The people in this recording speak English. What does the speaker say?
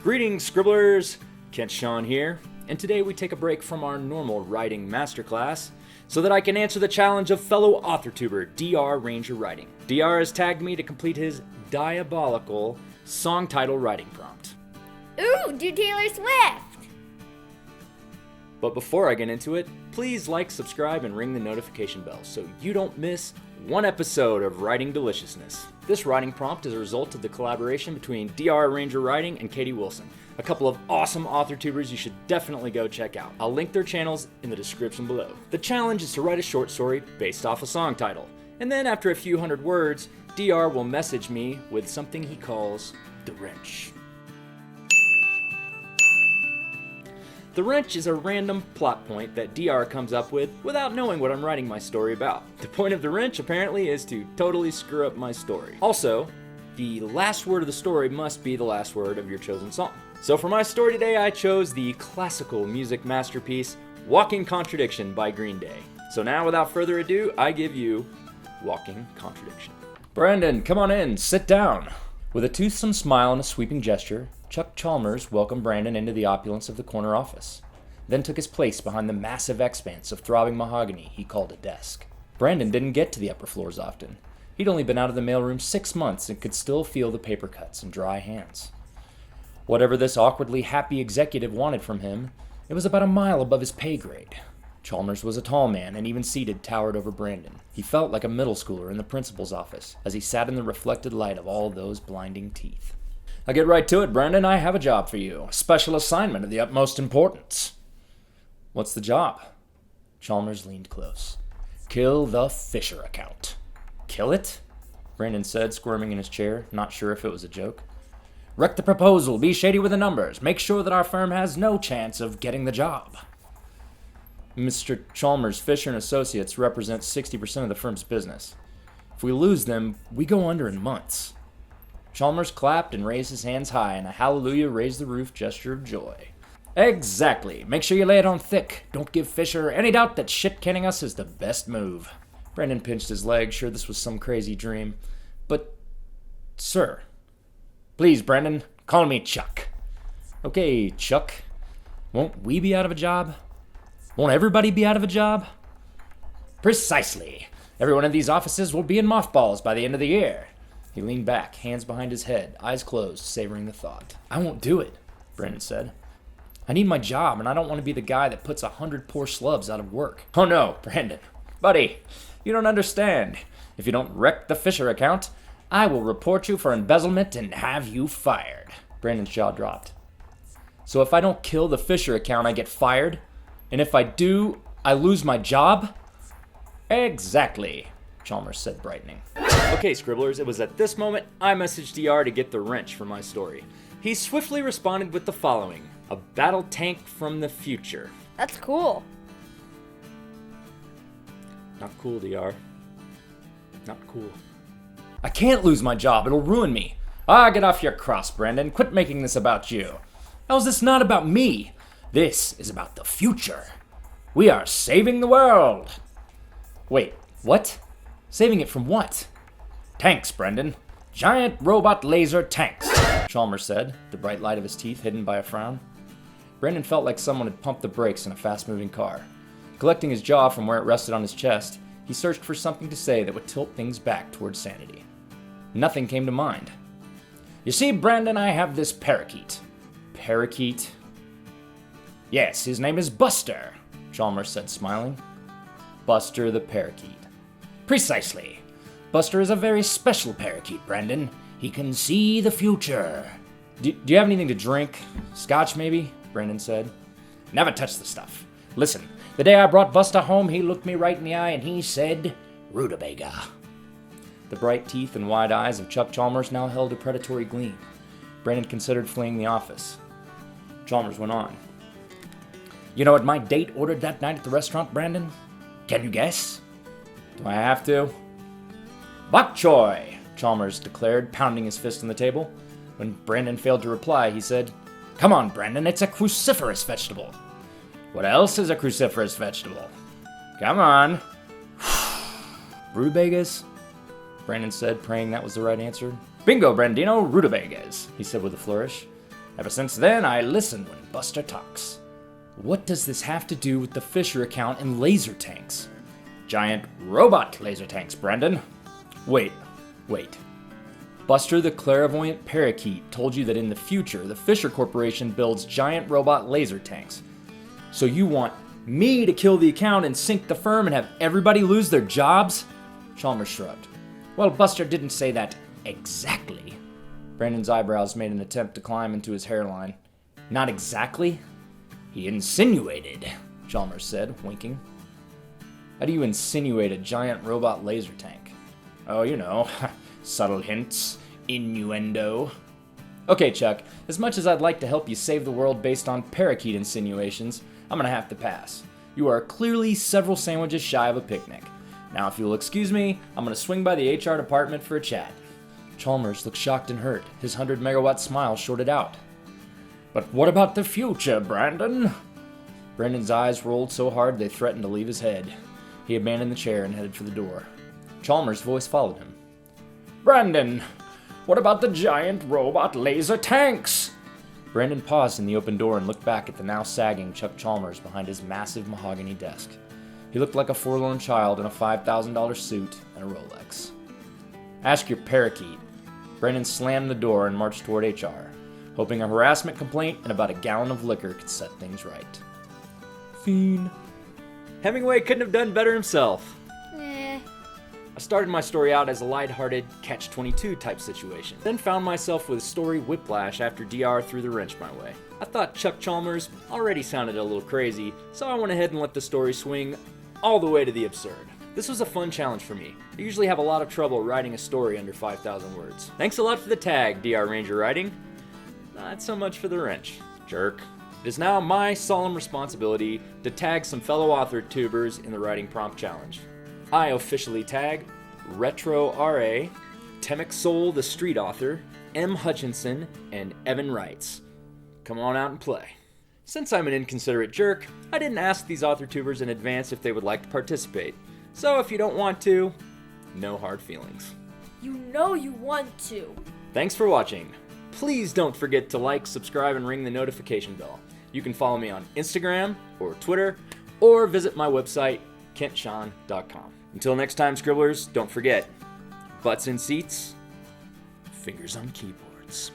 Greetings, scribblers! Kent Sean here, and today we take a break from our normal writing masterclass so that I can answer the challenge of fellow AUTHORTuber DR Ranger Writing. DR has tagged me to complete his diabolical song title writing prompt. Ooh, do Taylor Swift! But before I get into it, please like, subscribe, and ring the notification bell so you don't miss one episode of Writing Deliciousness. This writing prompt is a result of the collaboration between DR Ranger Writing and Katie Wilson, a couple of awesome AUTHORTubers you should definitely go check out. I'll link their channels in the description below. The challenge is to write a short story based off a song title, and then after a few hundred words, DR will message me with something he calls the wrench. The wrench is a random plot point that DR comes up with without knowing what I'm writing my story about. The point of the wrench apparently is to totally screw up my story. Also, the last word of the story must be the last word of your chosen song. So for my story today, I chose the classical music masterpiece Walking Contradiction by Green Day. So now without further ado, I give you Walking Contradiction. Brandon, come on in, sit down. With a toothsome smile and a sweeping gesture, Chuck Chalmers welcomed Brandon into the opulence of the corner office, then took his place behind the massive expanse of throbbing mahogany he called a desk. Brandon didn't get to the upper floors often. He'd only been out of the mailroom 6 months and could still feel the paper cuts and dry hands. Whatever this awkwardly happy executive wanted from him, it was about a mile above his pay grade. Chalmers was a tall man and even seated towered over Brandon. He felt like a middle schooler in the principal's office as he sat in the reflected light of all those blinding teeth. I'll get right to it, Brandon. I have a job for you. A special assignment of the utmost importance. What's the job? Chalmers leaned close. Kill the Fisher account. Kill it? Brandon said, squirming in his chair, not sure if it was a joke. Wreck the proposal. Be shady with the numbers. Make sure that our firm has no chance of getting the job. Mr. Chalmers, Fisher & Associates represents 60% of the firm's business. If we lose them, we go under in months. Chalmers clapped and raised his hands high in a hallelujah raise the roof gesture of joy. Exactly. Make sure you lay it on thick. Don't give Fisher any doubt that shit-canning us is the best move. Brandon pinched his leg, sure this was some crazy dream. But, sir. Please, Brandon, call me Chuck. Okay, Chuck. Won't we be out of a job? Won't everybody be out of a job? Precisely. Everyone in these offices will be in mothballs by the end of the year. He leaned back, hands behind his head, eyes closed, savoring the thought. I won't do it, Brandon said. I need my job, and I don't want to be the guy that puts 100 poor slubs out of work. Oh no, Brandon. Buddy, you don't understand. If you don't wreck the Fisher account, I will report you for embezzlement and have you fired. Brandon's jaw dropped. So if I don't kill the Fisher account, I get fired? And if I do, I lose my job? Exactly, Chalmers said, brightening. Okay, scribblers, it was at this moment I messaged DR to get the wrench for my story. He swiftly responded with the following: a battle tank from the future. That's cool. Not cool, DR. Not cool. I can't lose my job, it'll ruin me. Get off your cross, Brandon. Quit making this about you. How's this not about me? This is about the future. We are saving the world. Wait, what? Saving it from what? Tanks, Brendan. Giant robot laser tanks, Chalmers said, the bright light of his teeth hidden by a frown. Brendan felt like someone had pumped the brakes in a fast-moving car. Collecting his jaw from where it rested on his chest, he searched for something to say that would tilt things back towards sanity. Nothing came to mind. You see, Brandon, I have this parakeet. Parakeet? Yes, his name is Buster, Chalmers said, smiling. Buster the parakeet. Precisely. Buster is a very special parakeet, Brandon. He can see the future. Do you have anything to drink? Scotch, maybe? Brandon said. Never touch the stuff. Listen, the day I brought Buster home, he looked me right in the eye and he said, Rutabaga. The bright teeth and wide eyes of Chuck Chalmers now held a predatory gleam. Brandon considered fleeing the office. Chalmers went on. You know what my date ordered that night at the restaurant, Brandon? Can you guess? Do I have to? Bok choy, Chalmers declared, pounding his fist on the table. When Brandon failed to reply, he said, Come on, Brandon, it's a cruciferous vegetable. What else is a cruciferous vegetable? Come on. Rutabagas? Brandon said, praying that was the right answer. Bingo, Brandino, rutabagas, he said with a flourish. Ever since then, I listen when Buster talks. What does this have to do with the Fisher account and laser tanks? Giant robot laser tanks, Brandon. Wait. Buster the clairvoyant parakeet told you that in the future, the Fisher Corporation builds giant robot laser tanks. So you want me to kill the account and sink the firm and have everybody lose their jobs? Chalmers shrugged. Well, Buster didn't say that exactly. Brandon's eyebrows made an attempt to climb into his hairline. Not exactly? He insinuated, Chalmers said, winking. How do you insinuate a giant robot laser tank? Oh, you know, subtle hints, innuendo. Okay, Chuck, as much as I'd like to help you save the world based on parakeet insinuations, I'm gonna have to pass. You are clearly several sandwiches shy of a picnic. Now, if you'll excuse me, I'm gonna swing by the HR department for a chat. Chalmers looked shocked and hurt. His 100-megawatt smile shorted out. But what about the future, Brandon? Brandon's eyes rolled so hard they threatened to leave his head. He abandoned the chair and headed for the door. Chalmers' voice followed him. Brandon, what about the giant robot laser tanks? Brandon paused in the open door and looked back at the now sagging Chuck Chalmers behind his massive mahogany desk. He looked like a forlorn child in a $5,000 suit and a Rolex. Ask your parakeet. Brandon slammed the door and marched toward HR, hoping a harassment complaint and about a gallon of liquor could set things right. Fiend. Hemingway couldn't have done better himself. I started my story out as a lighthearted catch-22 type situation, then found myself with story whiplash after DR threw the wrench my way. I thought Chuck Chalmers already sounded a little crazy, so I went ahead and let the story swing all the way to the absurd. This was a fun challenge for me. I usually have a lot of trouble writing a story under 5,000 words. Thanks a lot for the tag, DR Ranger Writing. Not so much for the wrench, jerk. It is now my solemn responsibility to tag some fellow author-tubers in the writing prompt challenge. I officially tag Retro RA, Temoc Sol the street author, MHutchinson, and Evanwrites. Come on out and play. Since I'm an inconsiderate jerk, I didn't ask these author-tubers in advance if they would like to participate. So if you don't want to, no hard feelings. You know you want to. Thanks for watching. Please don't forget to like, subscribe, and ring the notification bell. You can follow me on Instagram or Twitter, or visit my website, kentshawn.com. Until next time, scribblers, don't forget, butts in seats, fingers on keyboards.